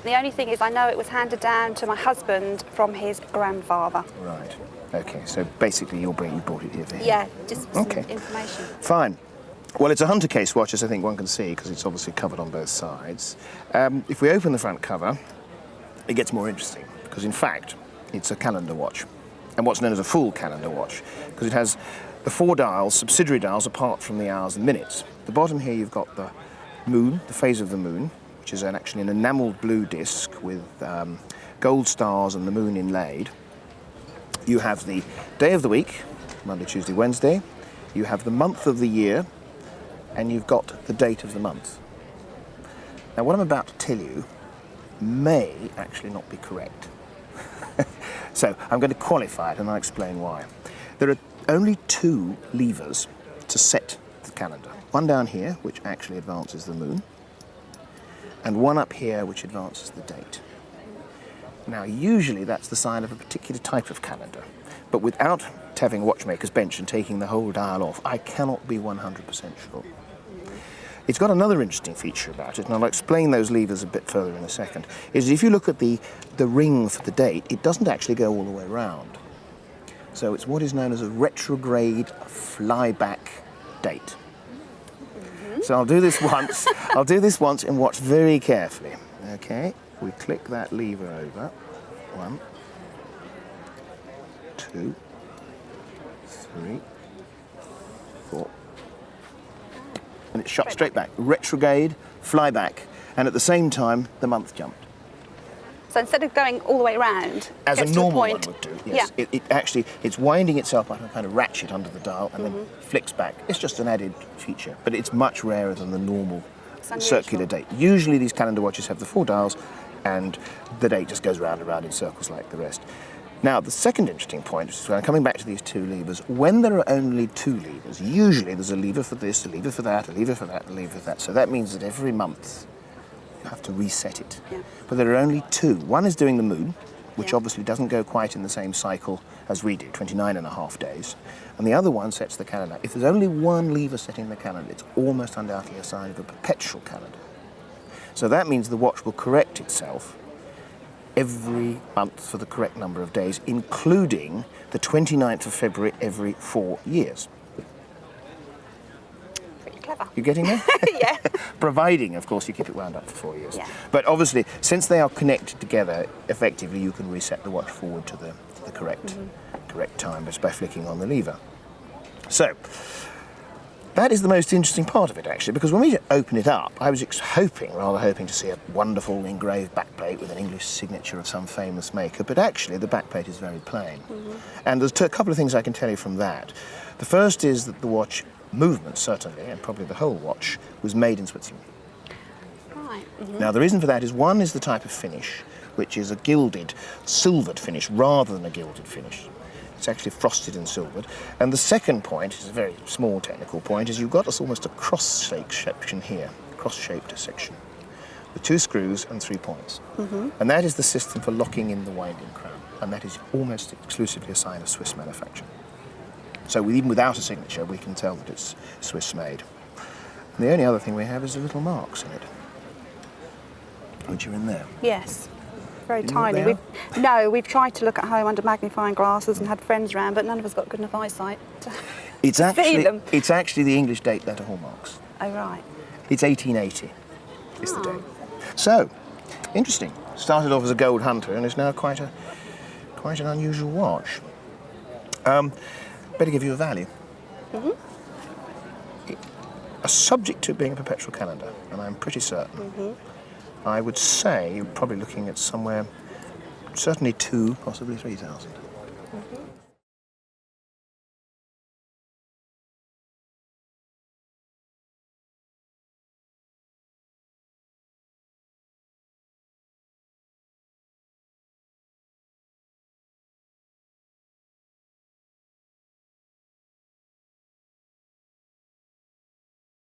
The only thing is I know it was handed down to my husband from his grandfather. Right. Okay, so basically you brought it here for him. Yeah, just some Okay. information. Fine. Well, it's a hunter case watch, as I think one can see, because it's obviously covered on both sides. If we open the front cover, it gets more interesting, because in fact, it's a calendar watch, and what's known as a full calendar watch, because it has the 4 dials, subsidiary dials, apart from the hours and minutes. At the bottom here, you've got the moon, the phase of the moon, which is actually an enamelled blue disc with gold stars and the moon inlaid. You have the day of the week, Monday, Tuesday, Wednesday. You have the month of the year, and you've got the date of the month. Now, what I'm about to tell you may actually not be correct. So I'm going to qualify it, and I'll explain why. There are only 2 levers to set the calendar. One down here, which actually advances the moon, and one up here, which advances the date. Now, usually that's the sign of a particular type of calendar, but without having a watchmaker's bench and taking the whole dial off, I cannot be 100% sure. It's got another interesting feature about it, and I'll explain those levers a bit further in a second, is if you look at the ring for the date, it doesn't actually go all the way around. So it's what is known as a retrograde flyback date. So I'll do this once, and watch very carefully. Okay, we click that lever over. 1, 2, 3, 4. And it's shot straight back. Retrograde, flyback, and at the same time, the month jumped. So instead of going all the way around, As a gets to normal one point, would do, yes. Yeah. It actually, it's winding itself like a kind of ratchet under the dial and then flicks back. It's just an added feature, but it's much rarer than the normal circular date. Usually these calendar watches have the 4 dials and the date just goes round and round in circles like the rest. Now, the second interesting point is when I'm coming back to these 2 levers, when there are only 2 levers, usually there's a lever for this, a lever for that, a lever for that, a lever for that. So that means that every month you have to reset it. Yeah. But there are only 2. One is doing the moon, which obviously doesn't go quite in the same cycle as we do, 29.5 days. And the other one sets the calendar. If there's only one lever setting the calendar, it's almost undoubtedly a sign of a perpetual calendar. So that means the watch will correct itself every month for the correct number of days, including the 29th of February every 4 years. Pretty clever. You getting there? Yeah. Providing, of course, you keep it wound up for 4 years. Yeah. But obviously, since they are connected together, effectively you can reset the watch forward to the correct time just by flicking on the lever. So, that is the most interesting part of it, actually, because when we open it up, I was rather hoping to see a wonderful engraved backplate with an English signature of some famous maker, but actually the backplate is very plain. And there's a couple of things I can tell you from that. The first is that the watch movement, certainly, and probably the whole watch, was made in Switzerland. Right. Now, the reason for that is one is the type of finish, which is a gilded, silvered finish rather than a gilded finish. It's actually frosted and silvered. And the second point, is a very small technical point, is you've got almost a cross-shaped section here, cross-shaped section, with 2 screws and 3 points. And that is the system for locking in the winding crown, and that is almost exclusively a sign of Swiss manufacture. So even without a signature, we can tell that it's Swiss-made. And the only other thing we have is the little marks in it, which are in there. Yes. Very Do you know what tiny. they We've tried to look at home under magnifying glasses and had friends around, but none of us got good enough eyesight to It's see actually, them. it's actually the English date letter hallmarks. Oh, right. It's 1880 is the date. So, interesting. Started off as a gold hunter and is now quite an unusual watch. Better give you a value. A subject to it being a perpetual calendar, and I'm pretty certain. I would say you're probably looking at somewhere, certainly 2, possibly 3,000.